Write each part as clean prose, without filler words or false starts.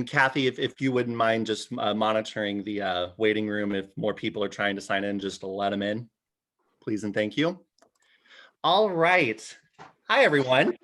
Kathy, if you wouldn't mind just monitoring the waiting room, if more people are trying to sign in, just to let them in, please and thank you. All right. Hi, everyone.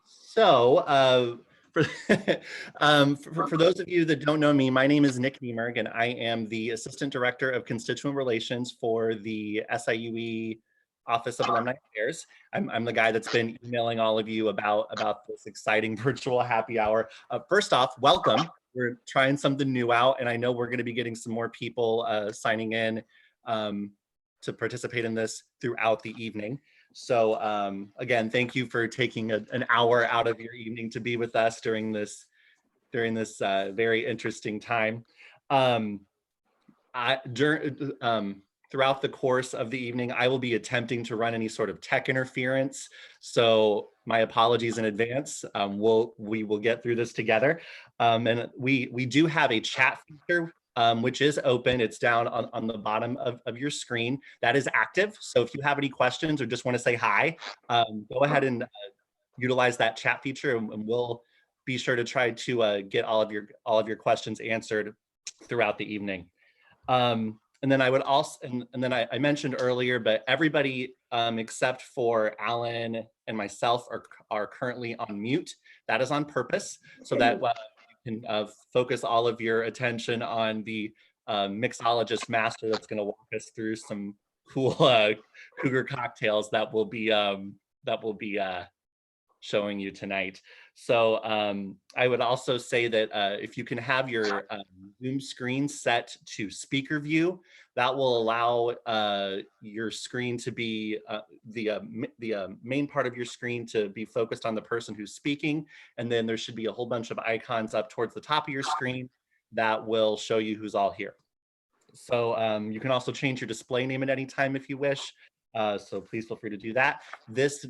So for those of you that don't know me, my name is Nick Niemerg, and I am the Assistant Director of Constituent Relations for the SIUE Office of Alumni Affairs. I'm the guy that's been emailing all of you about this exciting virtual happy hour. First off, welcome. We're trying something new out, and I know we're going to be getting some more people signing in to participate in this throughout the evening. So again, thank you for taking an hour out of your evening to be with us during this very interesting time. Throughout the course of the evening, I will be attempting to run any sort of tech interference. So my apologies in advance. We will get through this together. And we do have a chat feature which is open. It's down on the bottom of your screen. That is active. So if you have any questions or just want to say hi, go ahead and utilize that chat feature, and we'll be sure to try to get all of your questions answered throughout the evening. And then I would also, and then I mentioned earlier, but everybody except for Alan and myself are currently on mute. That is on purpose, so that you can focus all of your attention on the mixologist master that's going to walk us through some cool Cougar cocktails that will be showing you tonight. So I would also say that if you can have your Zoom screen set to speaker view, that will allow your screen to be, the main part of your screen to be focused on the person who's speaking. And then there should be a whole bunch of icons up towards the top of your screen that will show you who's all here. So you can also change your display name at any time if you wish. So please feel free to do that. This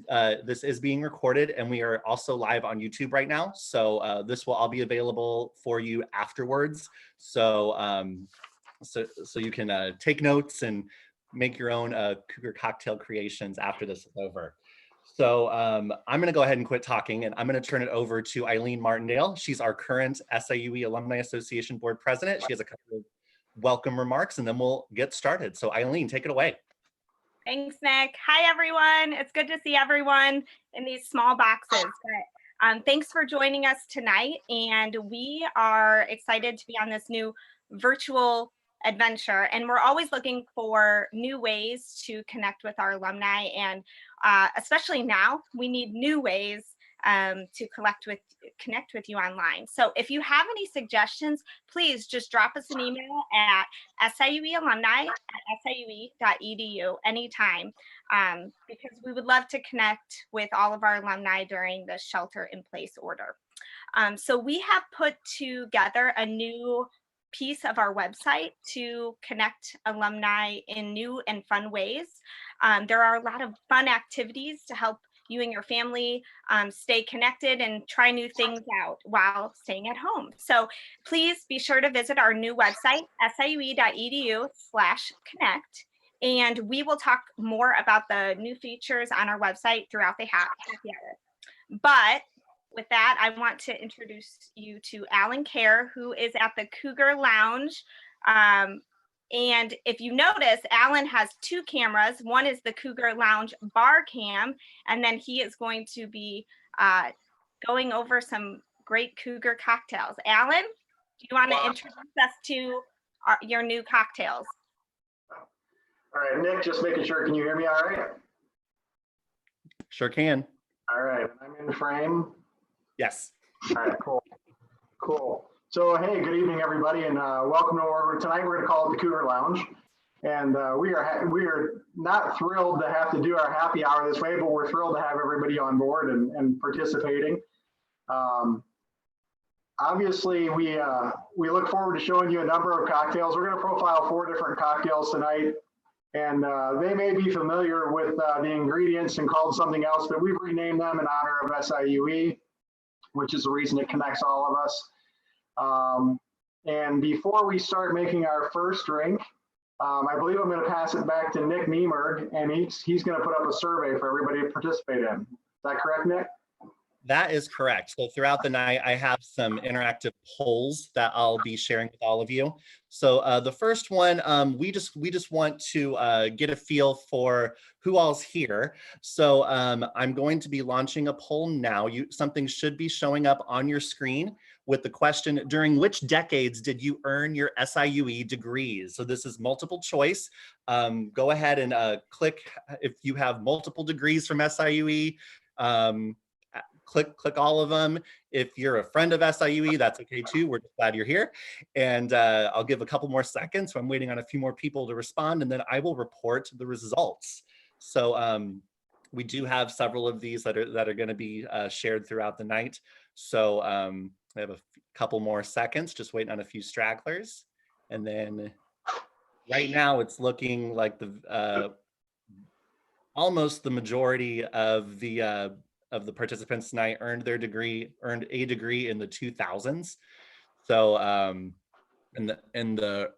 is being recorded, and we are also live on YouTube right now. So this will all be available for you afterwards. So so you can take notes and make your own Cougar cocktail creations after this is over. So I'm going to go ahead and quit talking, and I'm going to turn it over to Eileen Martindale. She's our current SIUE Alumni Association Board President. She has a couple of welcome remarks, and then we'll get started. So Eileen, take it away. Thanks, Nick. Hi, everyone. It's good to see everyone in these small boxes. But, thanks for joining us tonight. And we are excited to be on this new virtual adventure. And we're always looking for new ways to connect with our alumni. And especially now, we need new ways to connect with you online. So if you have any suggestions, please just drop us an email at siue@siue.edu anytime, because we would love to connect with all of our alumni during the shelter-in-place order. So we have put together a new piece of our website to connect alumni in new and fun ways. There are a lot of fun activities to help you and your family stay connected and try new things out while staying at home. So please be sure to visit our new website, siue.edu/connect, and we will talk more about the new features on our website throughout the happy hour. But with that, I want to introduce you to Alan Kehrer, who is at the Cougar Lounge. And if you notice, Alan has two cameras. One is the Cougar Lounge bar cam, and then he is going to be going over some great Cougar cocktails. Alan, do you want to introduce us to your new cocktails? All right, Nick, just making sure. Can you hear me all right? Sure can. All right, I'm in frame. Yes. All right, cool. Cool. So, hey, good evening, everybody, and welcome to our, tonight we're going to call it the Cougar Lounge. And we are not thrilled to have to do our happy hour this way, but we're thrilled to have everybody on board and participating. Obviously, we look forward to showing you a number of cocktails. We're going to profile 4 different cocktails tonight, and they may be familiar with the ingredients and called something else, but we've renamed them in honor of SIUE, which is the reason it connects all of us. And before we start making our first drink, I believe I'm going to pass it back to Nick Niemerg, and he's going to put up a survey for everybody to participate in. Is that correct, Nick? That is correct. So throughout the night, I have some interactive polls that I'll be sharing with all of you. So the first one, we just want to get a feel for who all's here. So I'm going to be launching a poll now. Something should be showing up on your screen with the question, during which decades did you earn your SIUE degrees? So this is multiple choice. Go ahead and click if you have multiple degrees from SIUE. Click all of them. If you're a friend of SIUE, that's okay too. We're just glad you're here. And I'll give a couple more seconds. So I'm waiting on a few more people to respond, and then I will report the results. So we do have several of these that are going to be shared throughout the night. So I have a couple more seconds, just waiting on a few stragglers. And then right now it's looking like almost the majority of the participants tonight earned a degree in the 2000s. So in the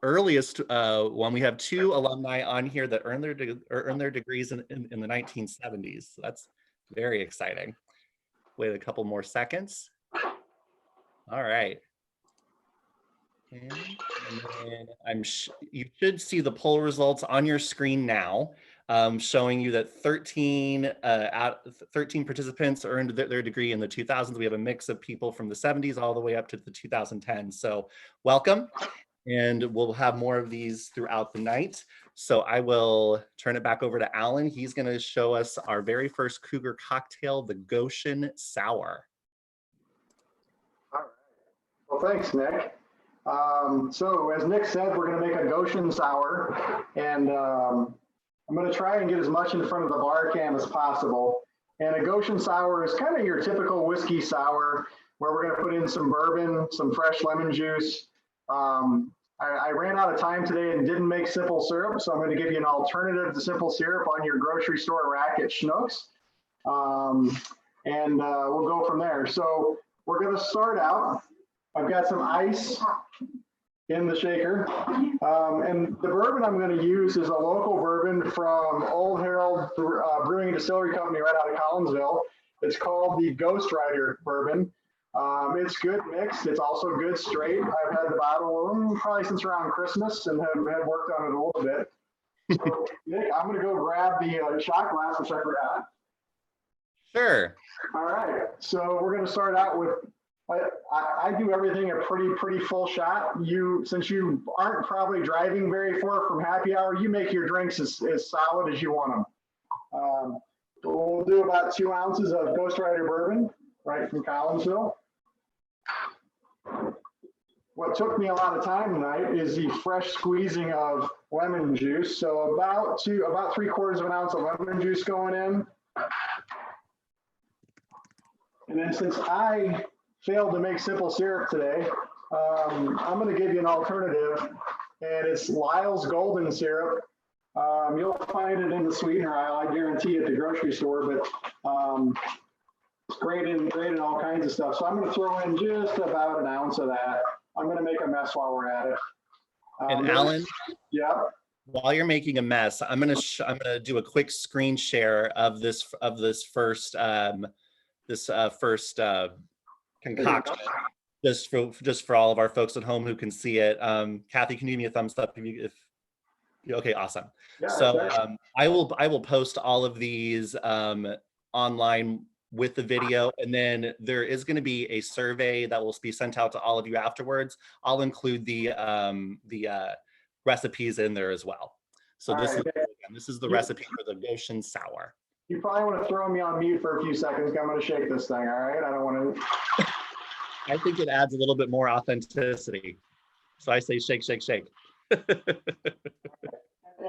earliest one, we have 2 alumni on here that earned their degrees in the 1970s. So that's very exciting. Wait a couple more seconds. All right. And then you should see the poll results on your screen now, showing you that 13 participants earned their degree in the 2000s. We have a mix of people from the 70s all the way up to the 2010s. So welcome, and we'll have more of these throughout the night. So I will turn it back over to Alan. He's going to show us our very first Cougar cocktail, the Goshen Sour. All right. Well, thanks, Nick. So as Nick said, we're going to make a Goshen Sour, and I'm going to try and get as much in front of the bar can as possible. And a Goshen Sour is kind of your typical whiskey sour, where we're going to put in some bourbon, some fresh lemon juice. I ran out of time today and didn't make simple syrup, so I'm going to give you an alternative to simple syrup on your grocery store rack at Schnucks. And we'll go from there. So we're going to start out. I've got some ice in the shaker. And the bourbon I'm going to use is a local bourbon from Old Herald Brewing and Distillery Company right out of Collinsville. It's called the Ghost Rider bourbon. It's good mixed. It's also good straight. I've had the bottle probably since around Christmas and have worked on it a little bit. So, Nick, I'm going to go grab the shot glass, which I forgot. Sure. All right. So we're going to start out with, I do everything a pretty full shot. Since you aren't probably driving very far from happy hour, you make your drinks as solid as you want them. We'll do about 2 ounces of Ghost Rider bourbon right from Collinsville. What took me a lot of time tonight is the fresh squeezing of lemon juice. So about 3/4 of an ounce of lemon juice going in. And then since I failed to make simple syrup today, I'm going to give you an alternative, and it's Lyle's Golden Syrup. You'll find it in the sweetener aisle, I guarantee, at the grocery store, but it's great in all kinds of stuff. So I'm going to throw in just about an ounce of that. I'm going to make a mess while we're at it. And Alan, yeah. While you're making a mess, I'm gonna do a quick screen share of this first concoction, just for all of our folks at home who can see it. Kathy, can you give me a thumbs up if okay, awesome. Yeah, so I will post all of these online with the video, and then there is going to be a survey that will be sent out to all of you afterwards. I'll include the recipes in there as well. So this is the recipe for the Goshen Sour. You probably want to throw me on mute for a few seconds. I'm going to shake this thing, all right? I don't want to. I think it adds a little bit more authenticity. So I say shake, shake, shake. And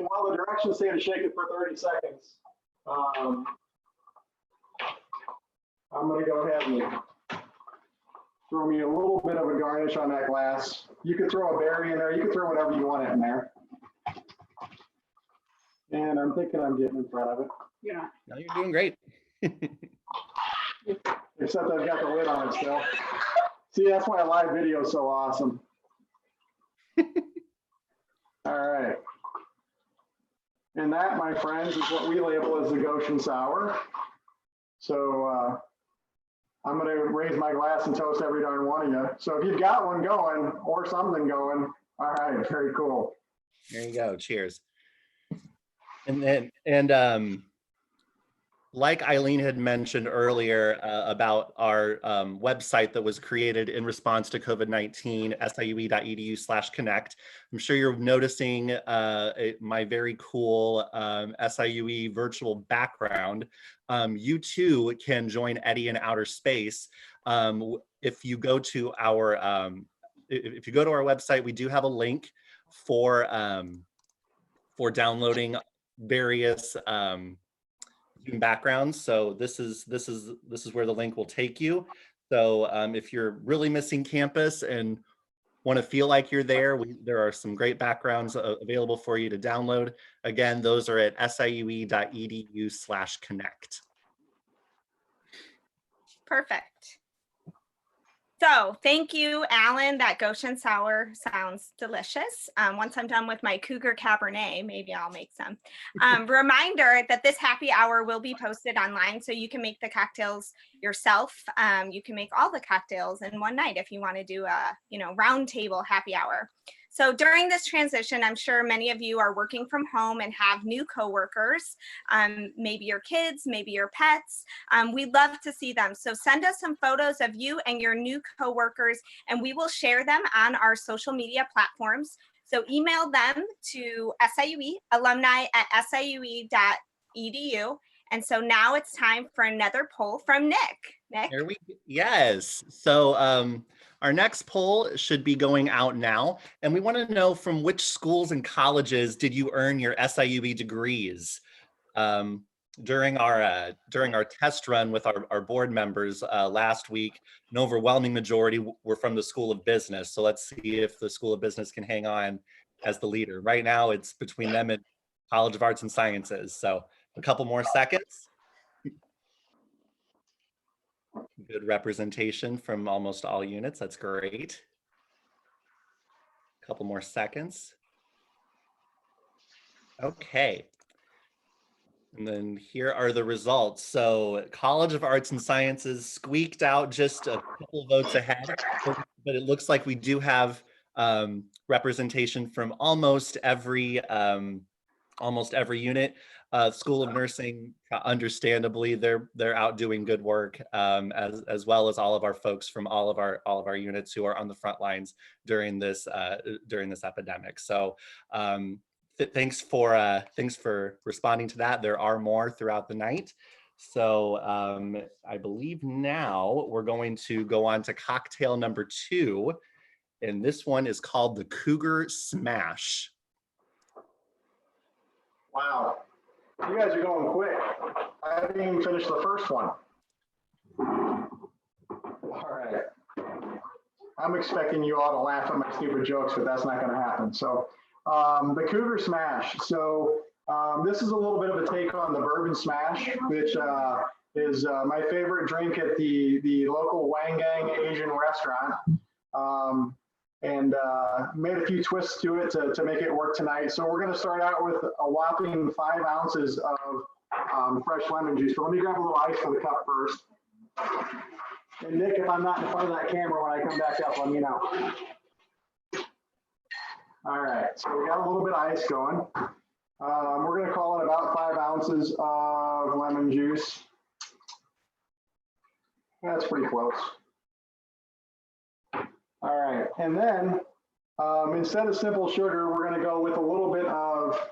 while the directions say to shake it for 30 seconds, I'm going to go ahead and throw me a little bit of a garnish on that glass. You could throw a berry in there. You could throw whatever you want in there. And I'm thinking I'm getting in front of it. Yeah. No, you're doing great. Except I've got the lid on it still. See, that's why a live video is so awesome. All right. And that, my friends, is what we label as the Goshen Sour. So I'm going to raise my glass and toast every darn one of you. So if you've got one going or something going, all right, very cool. There you go. Cheers. And like Eileen had mentioned earlier about our website that was created in response to COVID-19, siue.edu/connect. I'm sure you're noticing my very cool SIUE virtual background. You too can join Eddie in outer space. If you go to our website, we do have a link for downloading various backgrounds. So this is where the link will take you. So if you're really missing campus and want to feel like you're there, there are some great backgrounds available for you to download. Again, those are at siue.edu/connect. Perfect. So thank you, Alan. That Goshen Sour sounds delicious. Once I'm done with my Cougar Cabernet, maybe I'll make some. Reminder that this happy hour will be posted online, so you can make the cocktails yourself. You can make all the cocktails in one night if you want to do a round table happy hour. So during this transition, I'm sure many of you are working from home and have new coworkers, maybe your kids, maybe your pets. We'd love to see them. So send us some photos of you and your new coworkers, and we will share them on our social media platforms. So email them to SIUE Alumni at siue.edu. And so now it's time for another poll from Nick. Nick? Yes. So our next poll should be going out now. And we want to know, from which schools and colleges did you earn your SIUE degrees? During our test run with our board members last week, an overwhelming majority were from the School of Business. So let's see if the School of Business can hang on as the leader. Right now, it's between them and College of Arts and Sciences. So a couple more seconds. Good representation from almost all units. That's great. A couple more seconds. Okay. And then here are the results. So College of Arts and Sciences squeaked out just a couple of votes ahead, but it looks like we do have representation from almost every unit. School of Nursing, understandably, they're out doing good work, as well as all of our folks from all of our units who are on the front lines during this epidemic. So thanks for responding to that. There are more throughout the night. So I believe now we're going to go on to cocktail number 2, and this one is called the Cougar Smash. Wow, you guys are going quick. I haven't even finished the first one. All right. I'm expecting you all to laugh at my stupid jokes, but that's not going to happen. So the Cougar Smash. So this is a little bit of a take on the Bourbon Smash, which is my favorite drink at the local Wangang Asian restaurant. And made a few twists to it to make it work tonight. So we're going to start out with a whopping 5 ounces of fresh lemon juice. But let me grab a little ice for the cup first. And Nick, if I'm not in front of that camera when I come back up, let me know. All right, so we got a little bit of ice going. We're going to call it about 5 ounces of lemon juice. That's pretty close. All right, and then instead of simple sugar, we're going to go with a little bit of,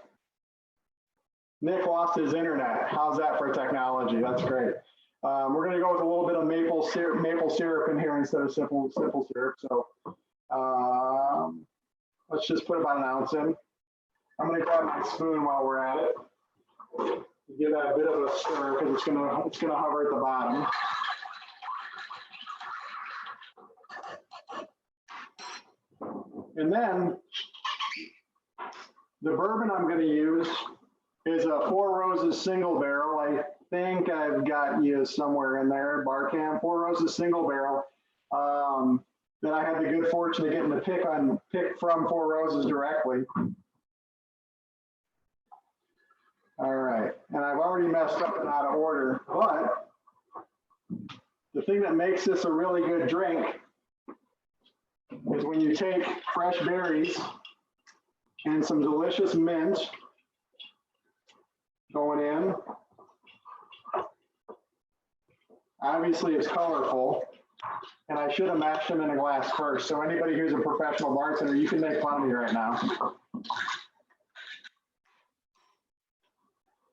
Nick lost his internet. How's that for technology? That's great. We're going to go with a little bit of maple syrup in here instead of simple syrup. So let's just put about 1 ounce in. I'm going to grab my spoon while we're at it. Give that a bit of a stir because it's going to hover at the bottom. And then the bourbon I'm going to use is a Four Roses single barrel. I think I've got you somewhere in there, Barcam. Four Roses single barrel that I had the good fortune of getting to pick from Four Roses directly. All right, and I've already messed up and out of order, but The thing that makes this a really good drink is when you take fresh berries and some delicious mint going in. Obviously, it's colorful, and I should have mashed them in a glass first. So anybody who's a professional bartender, you can make fun of me right now.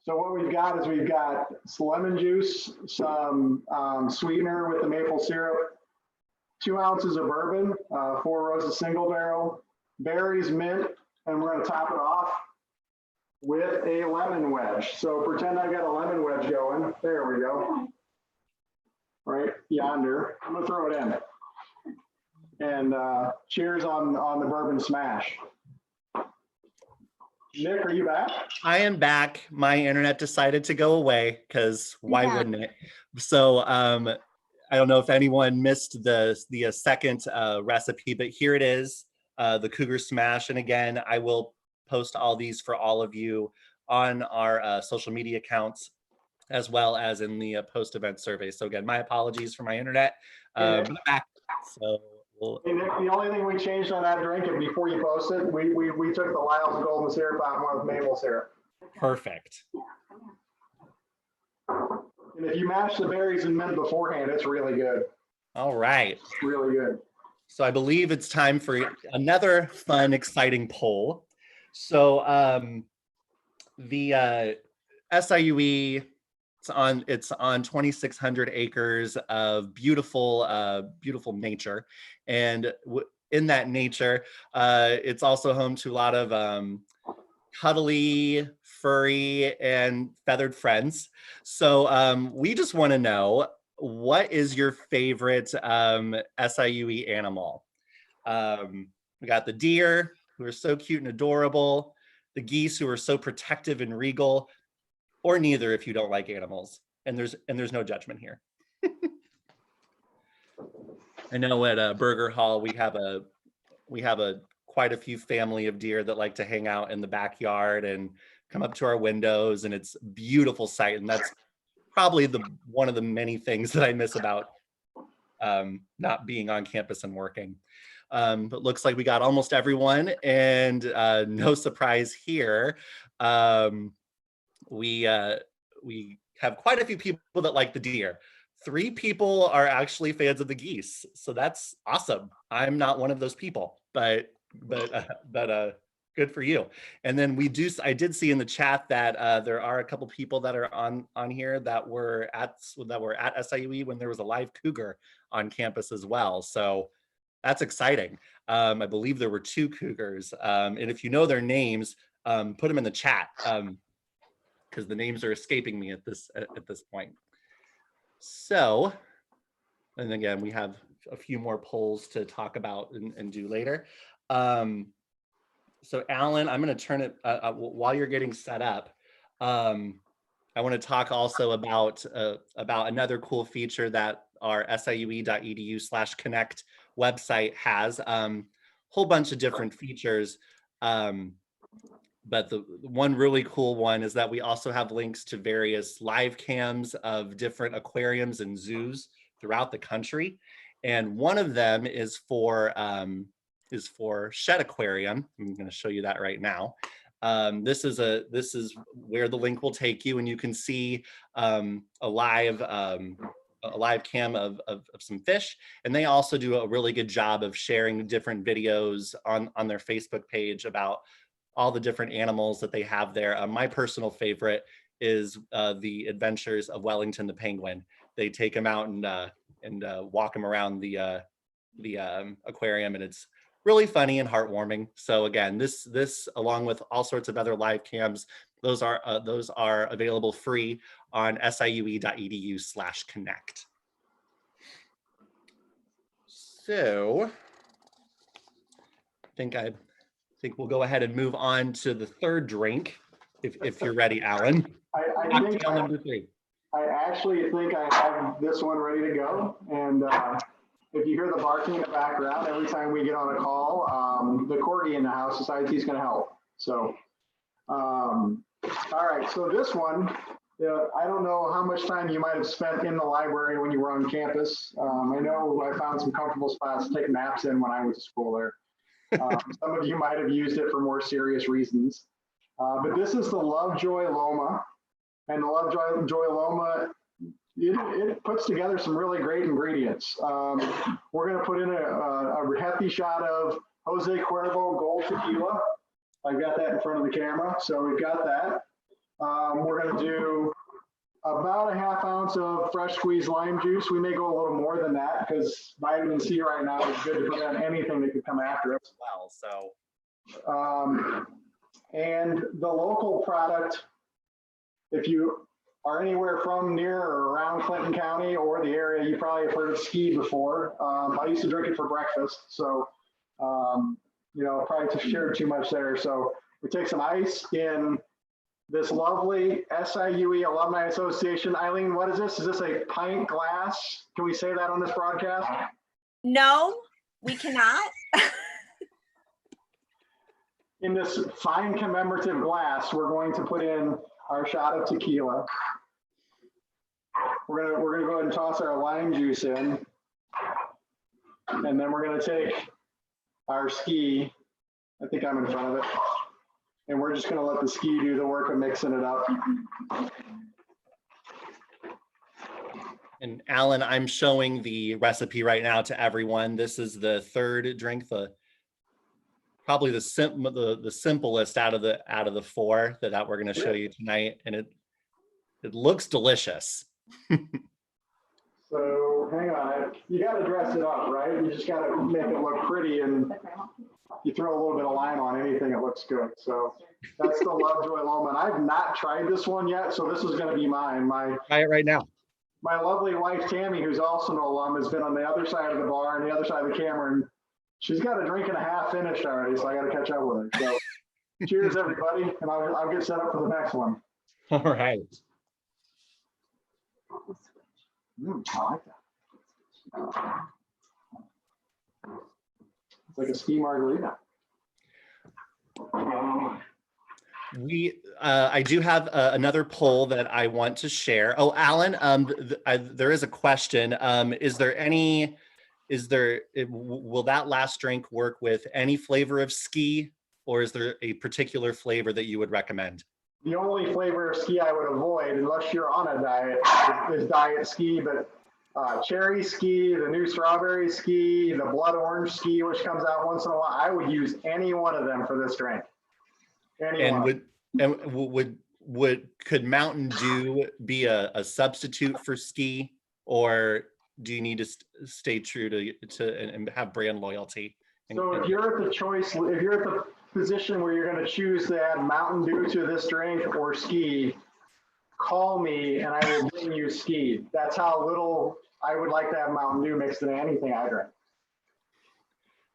So what we've got is we've got some lemon juice, some sweetener with the maple syrup, 2 ounces of bourbon, 4 rows of single barrel, berries, mint, and we're going to top it off with a lemon wedge. So pretend I got a lemon wedge going. There we go. Right yonder. I'm going to throw it in. And cheers on the bourbon smash. Nick, are you back? I am back. My internet decided to go away because why wouldn't it? So I don't know if anyone missed the second recipe, but here it is, the Cougar Smash. And again, I will post all these for all of you on our social media accounts, as well as in the post-event survey. So again, my apologies for my internet. But I'm back. So hey Nick, the only thing we changed on that drink, and before you post it, we took the Lyle's golden syrup out and went with maple syrup. Perfect. And if you mash the berries and mint beforehand, it's really good. All right. It's really good. So I believe it's time for another fun, exciting poll. So the SIUE, it's on 2,600 acres of beautiful, beautiful nature, and in that nature, it's also home to a lot of cuddly, furry, and feathered friends. So we just want to know, what is your favorite SIUE animal? We got the deer, who are so cute and adorable, the geese, who are so protective and regal, or neither if you don't like animals. And there's no judgment here. I know at Burger Hall we have quite a few family of deer that like to hang out in the backyard and come up to our windows, and it's a beautiful sight. And that's probably one of the many things that I miss about not being on campus and working. But looks like we got almost everyone, and no surprise here. We have quite a few people that like the deer. 3 people are actually fans of the geese, so that's awesome. I'm not one of those people, but good for you. And then I did see in the chat that there are a couple people that are on here that were at SIUE when there was a live cougar on campus as well. So that's exciting. I believe there were 2 cougars, and if you know their names, put them in the chat, because the names are escaping me at this point. So, and again, we have a few more polls to talk about and do later. So Alan, I'm going to turn it while you're getting set up. I want to talk also about another cool feature that our siue.edu/connect website has. Whole bunch of different features. But the one really cool one is that we also have links to various live cams of different aquariums and zoos throughout the country. And one of them is for Shed Aquarium. I'm going to show you that right now. This is where the link will take you, and you can see a live cam of some fish. And they also do a really good job of sharing different videos on their Facebook page about all the different animals that they have there. My personal favorite is the Adventures of Wellington the penguin. They take him out and walk him around the aquarium, and it's really funny and heartwarming. So again, this along with all sorts of other live cams, those are available free on siue.edu/connect. So I think we'll go ahead and move on to the third drink, if you're ready, Alan. Cocktail number 3. I actually think I have this one ready to go. And if you hear the barking in the background, every time we get on a call, the corgi in the house decides he's going to help. So, all right. So this one Yeah, I don't know how much time you might have spent in the library when you were on campus. I know I found some comfortable spots to take naps in when I went to school there. Some of you might have used it for more serious reasons. But this is the Lovejoy Loma. And the Lovejoy Loma, it puts together some really great ingredients. We're going to put in a hefty shot of Jose Cuervo Gold Tequila. I've got that in front of the camera, so we've got that. We're going to do about a half ounce of fresh squeezed lime juice. We may go a little more than that because vitamin C right now is good to prevent anything that could come after it. Well, so. And the local product, if you are anywhere from near or around Clinton County or the area, you probably have heard of ski before. I used to drink it for breakfast, so you know, probably shared too much there. So we take some ice in this lovely SIUE Alumni Association. Eileen, what is this? Is this a pint glass? Can we say that on this broadcast? No, we cannot. In this fine commemorative glass, we're going to put in our shot of tequila. We're gonna go ahead and toss our lime juice in, and then we're gonna take our ski. I think I'm in front of it. And we're just gonna let the ski do the work of mixing it up. And Alan, I'm showing the recipe right now to everyone. This is the third drink, probably the simplest out of the four that we're going to show you tonight, and it looks delicious. So hang on, you got to dress it up, right? You just got to make it look pretty, and you throw a little bit of lime on anything, it looks good. So that's the Lovejoy Loma. And I've not tried this one yet, so this is going to be mine. Try it right now. My lovely wife Tammy, who's also an alum, has been on the other side of the bar and the other side of the camera, and she's got a drink and a half finished already, so I got to catch up with her. So cheers, everybody, and I'll get set up for the next one. All right. I like that. It's like a ski margarita. I do have another poll that I want to share. Oh, Alan, there is a question. Will that last drink work with any flavor of ski, or is there a particular flavor that you would recommend? The only flavor of ski I would avoid, unless you're on a diet, is diet ski, but cherry ski, the new strawberry ski, the blood orange ski, which comes out once in a while, I would use any one of them for this drink. Could Mountain Dew be a substitute for ski, or do you need to stay true to and have brand loyalty? So if you're at the position where you're going to choose to add Mountain Dew to this drink or ski, call me and I will bring you ski. That's how little I would like to have Mountain Dew mixed in anything I drink.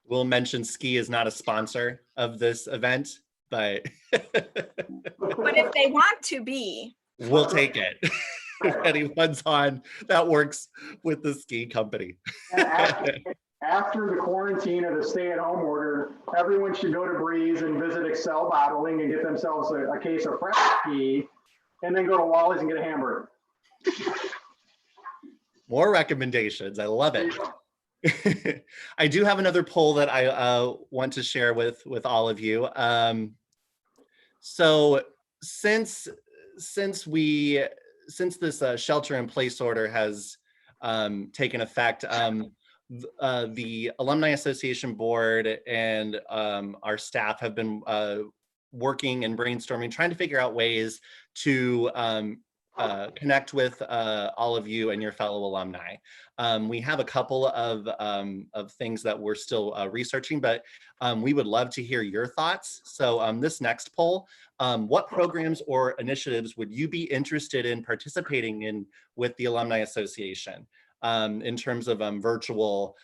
We'll mention ski is not a sponsor of this event, but But if they want to be, we'll take it. If anyone's on that works with the ski company. After the quarantine or the stay-at-home order, everyone should go to Breeze and visit Excel Bottling and get themselves a case of fresh ski, and then go to Wally's and get a hamburger. More recommendations. I love it. I do have another poll that I want to share with all of you. So since this shelter-in-place order has taken effect, the Alumni Association Board and our staff have been working and brainstorming, trying to figure out ways to connect with all of you and your fellow alumni. We have a couple of things that we're still researching, but we would love to hear your thoughts. So this next poll, what programs or initiatives would you be interested in participating in with the Alumni Association in terms of virtual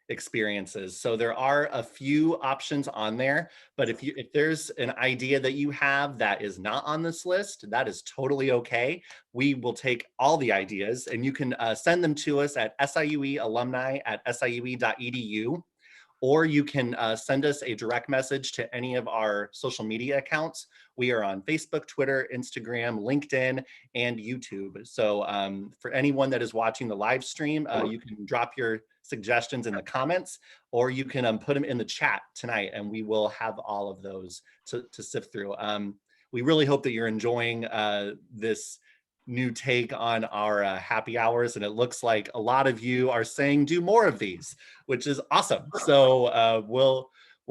experiences? So there are a few options on there, but if there's an idea that you have that is not on this list, that is totally okay. We will take all the ideas, and you can send them to us at SIUE Alumni at siue.edu, or you can send us a direct message to any of our social media accounts. We are on Facebook, Twitter, Instagram, LinkedIn, and YouTube. So for anyone that is watching the live stream, you can drop your suggestions in the comments, or you can put them in the chat tonight, and we will have all of those to sift through. We really hope that you're enjoying this new take on our happy hours, and it looks like a lot of you are saying do more of these, which is awesome. So we'll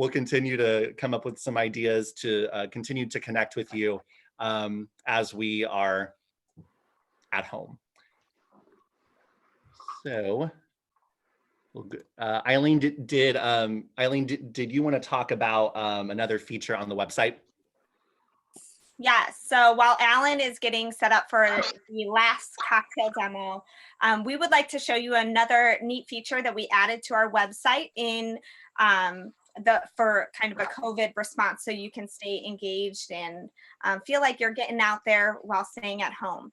continue to come up with some ideas to continue to connect with you as we are at home. So Eileen, did you want to talk about another feature on the website? Yes. So while Alan is getting set up for the last cocktail demo, we would like to show you another neat feature that we added to our website in for kind of a COVID response, so you can stay engaged and feel like you're getting out there while staying at home.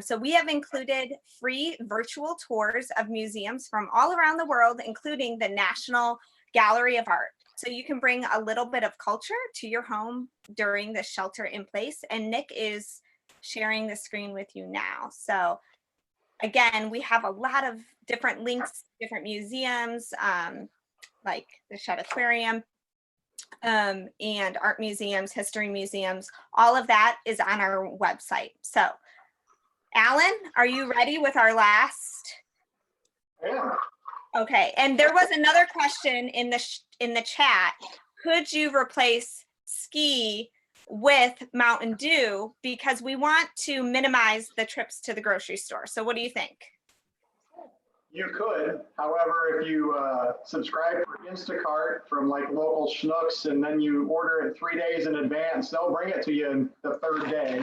So we have included free virtual tours of museums from all around the world, including the National Gallery of Art. So you can bring a little bit of culture to your home during the shelter in place. And Nick is sharing the screen with you now. So again, we have a lot of different links, different museums, like the Shed Aquarium, and art museums, history museums. All of that is on our website. So Alan, are you ready with our last? Yeah. Okay, and there was another question in the chat. Could you replace ski with Mountain Dew, because we want to minimize the trips to the grocery store? So what do you think? You could, however, if you subscribe for Instacart from like local Schnucks and then you order it 3 days in advance, they'll bring it to you in the third day.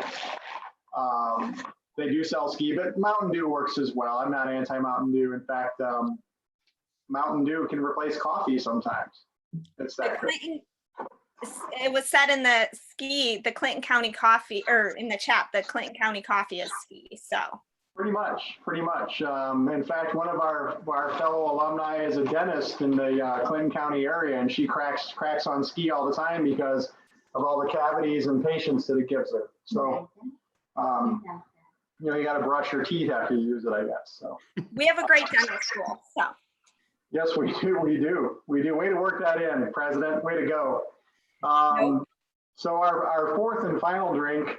They do sell ski, but Mountain Dew works as well. I'm not anti-Mountain Dew. In fact, Mountain Dew can replace coffee sometimes. It's that good. It was said in the Clinton County coffee, or in the chat, the Clinton County coffee is ski, so. Pretty much. In fact, one of our fellow alumni is a dentist in the Clinton County area, and she cracks on ski all the time because of all the cavities and patients that it gives her. So, you got to brush your teeth after you use it, I guess. So we have a great dental school, so. Yes, we do. Way to work that in, President. Way to go. So our fourth and final drink,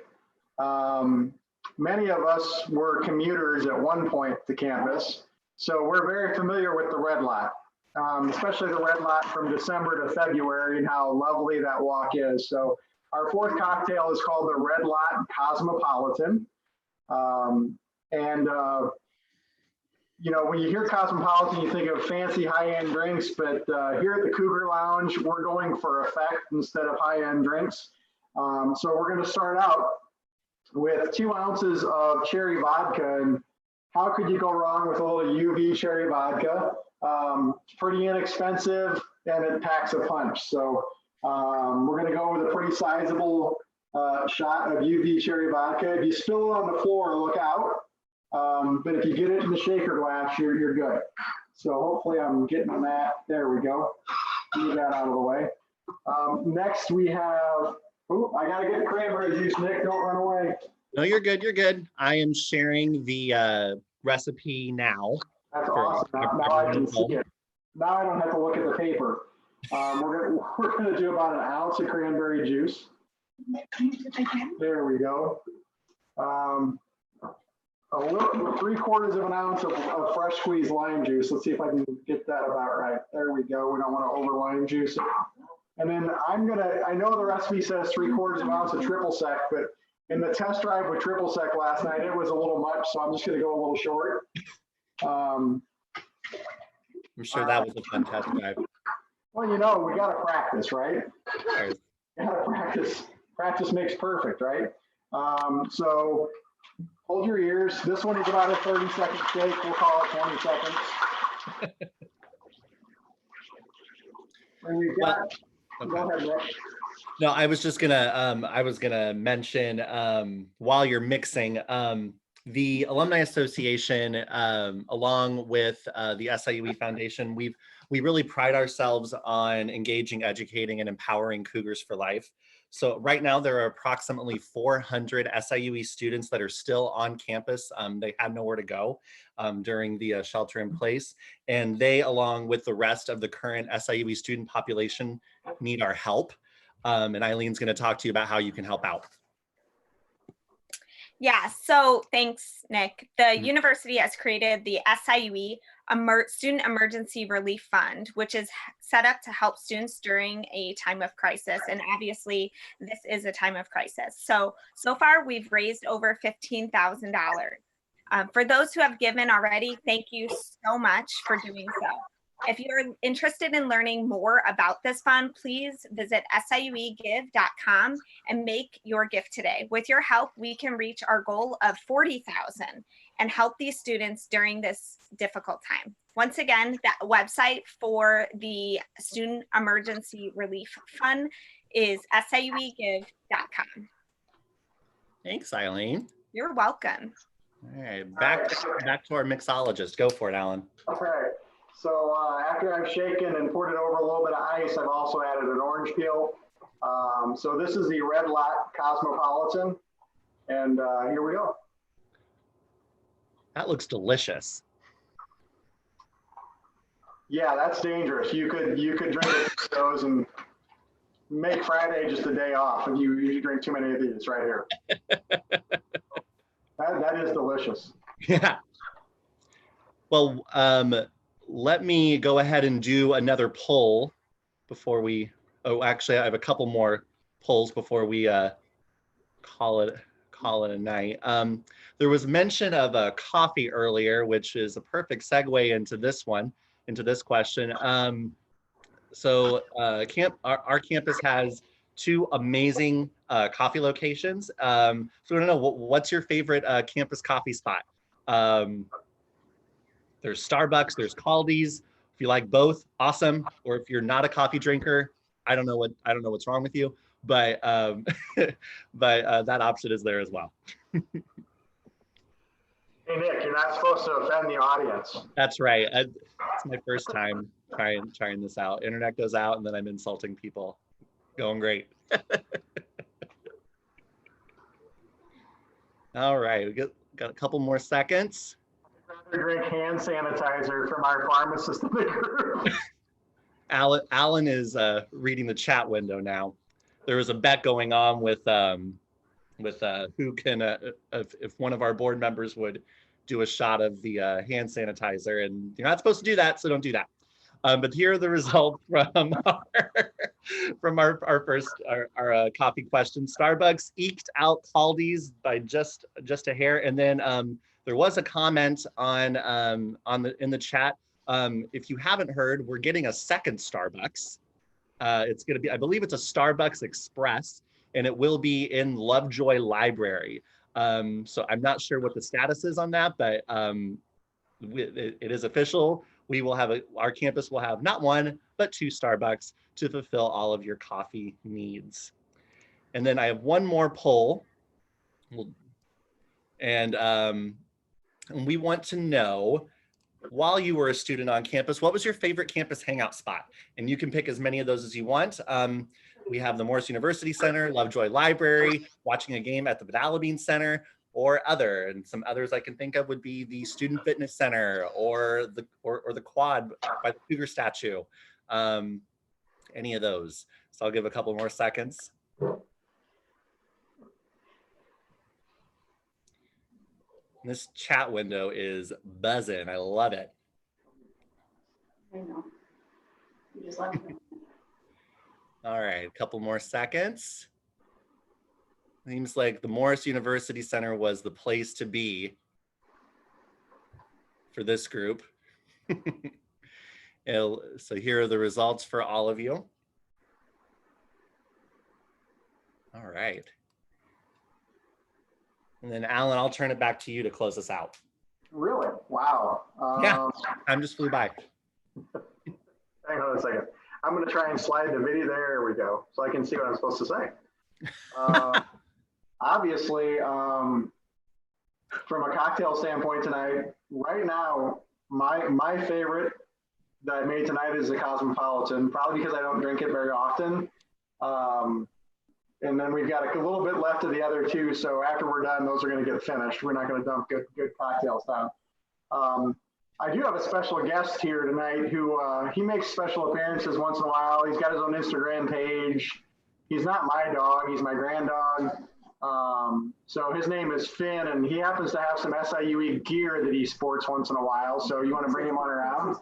many of us were commuters at one point to campus, so we're very familiar with the red lot, especially the red lot from December to February and how lovely that walk is. So our fourth cocktail is called the Red Lot Cosmopolitan. When you hear Cosmopolitan, you think of fancy high-end drinks, but here at the Cougar Lounge, we're going for effect instead of high-end drinks. So we're going to start out with 2 ounces of cherry vodka. And how could you go wrong with a little UV cherry vodka? It's pretty inexpensive and it packs a punch. So we're going to go with a pretty sizable shot of UV cherry vodka. If you spill it on the floor, look out. But if you get it in the shaker glass, you're good. So hopefully I'm getting that. There we go. Move that out of the way. Next we have, I got to get the cranberry juice, Nick. Don't run away. No, you're good. You're good. I am sharing the recipe now. That's awesome. Now I can see it. Now I don't have to look at the paper. We're gonna do about 1 ounce of cranberry juice. There we go. 3/4 of an ounce of fresh squeezed lime juice. Let's see if I can get that about right. There we go. We don't want to over lime juice it. And then I know the recipe says 3/4 of an ounce of triple sec, but in the test drive with triple sec last night, it was a little much, so I'm just going to go a little short. I'm sure that was a fun test drive. Well, we got to practice, right? Right. Got to practice. Practice makes perfect, right? So hold your ears. This one is about a 30-second shake. We'll call it 20 seconds. And we've got. Okay. Go ahead, Nick. No, I was just gonna mention while you're mixing, The Alumni Association, along with the SIUE Foundation, we really pride ourselves on engaging, educating, and empowering Cougars for life. So right now there are approximately 400 SIUE students that are still on campus. They had nowhere to go during the shelter in place, and they, along with the rest of the current SIUE student population, need our help. And Eileen's going to talk to you about how you can help out. Yeah, so thanks, Nick. The university has created the SIUE Student Emergency Relief Fund, which is set up to help students during a time of crisis. And obviously, this is a time of crisis. So far, we've raised over $15,000. For those who have given already, thank you so much for doing so. If you're interested in learning more about this fund, please visit siuegive.com and make your gift today. With your help, we can reach our goal of 40,000 and help these students during this difficult time. Once again, that website for the Student Emergency Relief Fund is siuegive.com. Thanks, Eileen. You're welcome. All right, back to our mixologist. Go for it, Alan. All right. So after I've shaken and poured it over a little bit of ice, I've also added an orange peel. So this is the Red Lot Cosmopolitan, and here we go. That looks delicious. Yeah, that's dangerous. You could drink those and make Friday just a day off if you drink too many of these right here. That is delicious. Yeah. Well, let me go ahead and do another poll before we, oh, actually I have a couple more polls before we call it a night. There was mention of coffee earlier, which is a perfect segue into this question. So our campus has two amazing coffee locations. So I don't know, what's your favorite campus coffee spot? There's Starbucks, there's Caldi's. If you like both, awesome. Or if you're not a coffee drinker, I don't know what's wrong with you, but that option is there as well. Hey Nick, you're not supposed to offend the audience. That's right. It's my first time trying this out. Internet goes out and then I'm insulting people. Going great. All right, we got a couple more seconds. Drink hand sanitizer from our pharmacist in the group. Alan is reading the chat window now. There was a bet going on with who can if one of our board members would do a shot of the hand sanitizer, and you're not supposed to do that, so don't do that. But here are the results from our first coffee question. Starbucks eked out Caldi's by just a hair, and then there was a comment in the chat. If you haven't heard, we're getting a second Starbucks. It's going to be, I believe it's a Starbucks Express, and it will be in Lovejoy Library. So I'm not sure what the status is on that, but it is official. We will have our campus will have not one, but two Starbucks to fulfill all of your coffee needs. And then I have one more poll. And we want to know, while you were a student on campus, what was your favorite campus hangout spot? And you can pick as many of those as you want. We have the Morris University Center, Lovejoy Library, watching a game at the Vidalabine Center, or other. And some others I can think of would be the Student Fitness Center or the quad by the Cougar statue. Any of those. So I'll give a couple more seconds. This chat window is buzzing. I love it. I know. You just left me. All right, a couple more seconds. Seems like the Morris University Center was the place to be for this group. So here are the results for all of you. All right. And then Alan, I'll turn it back to you to close us out. Really? Wow. Yeah, time just flew by. Hang on a second. I'm going to try and slide the video. There we go. So I can see what I'm supposed to say. Obviously, from a cocktail standpoint tonight, right now, my favorite that I made tonight is the Cosmopolitan, probably because I don't drink it very often. And then we've got a little bit left of the other two. So after we're done, those are going to get finished. We're not going to dump good cocktails down. I do have a special guest here tonight who he makes special appearances once in a while. He's got his own Instagram page. He's not my dog, he's my grand dog. So his name is Finn, and he happens to have some SIUE gear that he sports once in a while. So you want to bring him on around?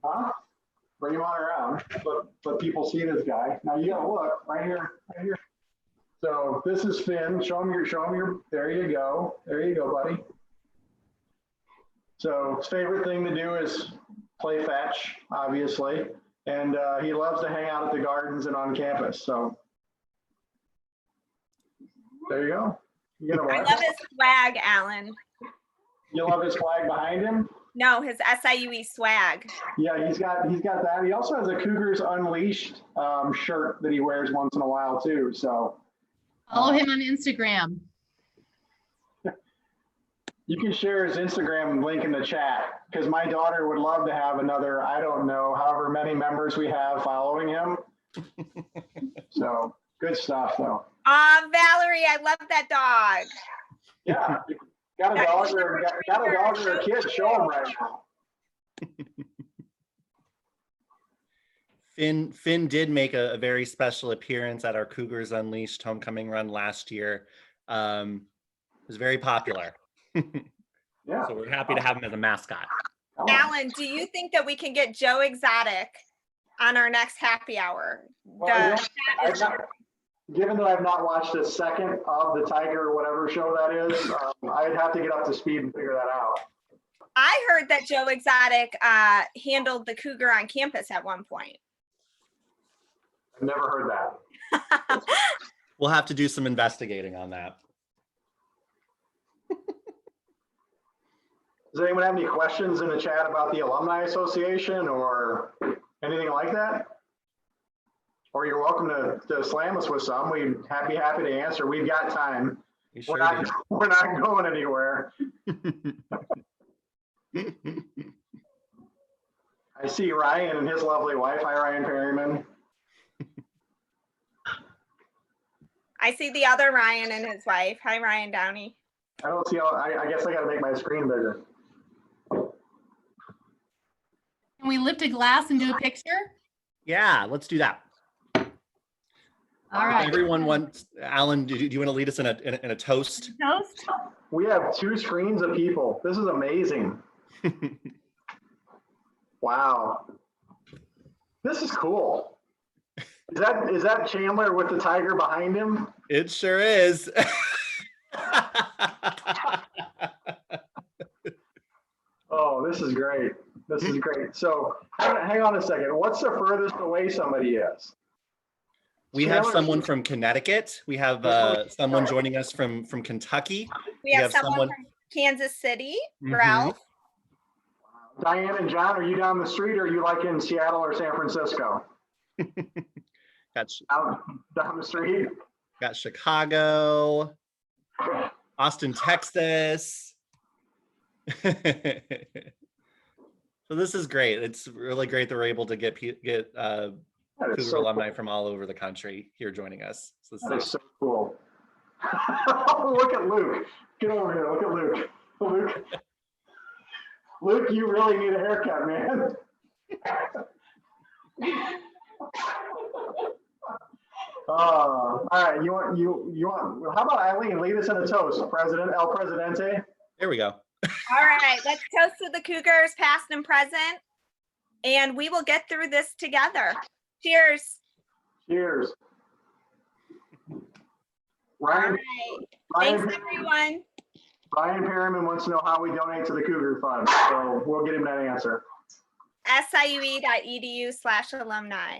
Huh? Bring him on around. Let people see this guy. Now you gotta look right here, right here. So this is Finn. Show him your. There you go. There you go, buddy. So his favorite thing to do is play fetch, obviously, and he loves to hang out at the gardens and on campus. So there you go. You I love his swag, Alan. You love his flag behind him? No, his SIUE swag. Yeah, he's got that. He also has a Cougars Unleashed shirt that he wears once in a while too. So follow him on Instagram. You can share his Instagram link in the chat because my daughter would love to have another, I don't know, however many members we have following him. So good stuff though. Valerie, I love that dog. Yeah, got a dog or a kid, show him right now. Finn did make a very special appearance at our Cougars Unleashed homecoming run last year. It was very popular. Yeah. So we're happy to have him as a mascot. Alan, do you think that we can get Joe Exotic on our next happy hour? Well, given that I've not watched a second of the Tiger or whatever show that is, I'd have to get up to speed and figure that out. I heard that Joe Exotic handled the Cougar on campus at one point. I've never heard that. We'll have to do some investigating on that. Does anyone have any questions in the chat about the Alumni Association or anything like that? Or you're welcome to slam us with some. We'd be happy to answer. We've got time. Sure we're not going anywhere. I see Ryan and his lovely wife. Hi, Ryan Perryman. I see the other Ryan and his wife. Hi, Ryan Downey. I don't see how, I guess I got to make my screen bigger. Can we lift a glass and do a picture? Yeah, let's do that. All right. Everyone wants, Alan, do you want to lead us in a toast? Toast? We have 2 screens of people. This is amazing. Wow. This is cool. Is that Chandler with the tiger behind him? It sure is. Oh, this is great. This is great. So hang on a second. What's the furthest away somebody is? We have someone from Connecticut. We have someone joining us from Kentucky. We have someone from Kansas City, Ralph. Diane and John, are you down the street or are you like in Seattle or San Francisco? Down the street. Got Chicago, Austin, Texas. So this is great. It's really great that we're able to get Cougar alumni from all over the country here joining us. So that is so cool. Look at Luke. Get over here. Look at Luke. Luke, you really need a haircut, man. All right. You want? How about Eileen? Lead us in a toast, President El Presidente. There we go. All right, let's toast to the Cougars, past and present, and we will get through this together. Cheers. Cheers. Ryan, thanks, everyone. Ryan Perryman wants to know how we donate to the Cougar Fund, so we'll get him that answer. SIUE.edu/alumni.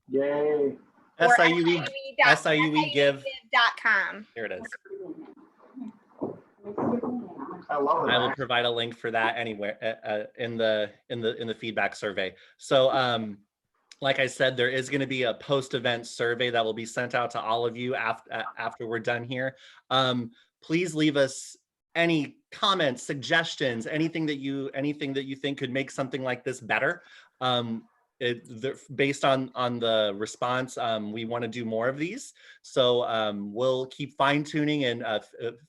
Yay. SIUE.give.com. There it is. I love it. I will provide a link for that anywhere in the feedback survey. So like I said, there is going to be a post-event survey that will be sent out to all of you after we're done here. Please leave us any comments, suggestions, anything that you think could make something like this better. Based on the response, we want to do more of these. So we'll keep fine tuning and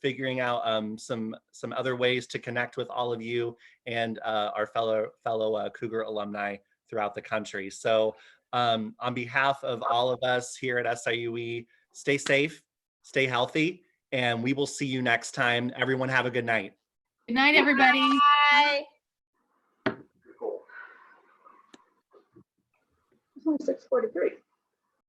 figuring out some other ways to connect with all of you and our fellow Cougar alumni throughout the country. So on behalf of all of us here at SIUE, stay safe, stay healthy, and we will see you next time. Everyone have a good night. Good night, everybody. Bye. Cool. It's only 6:43.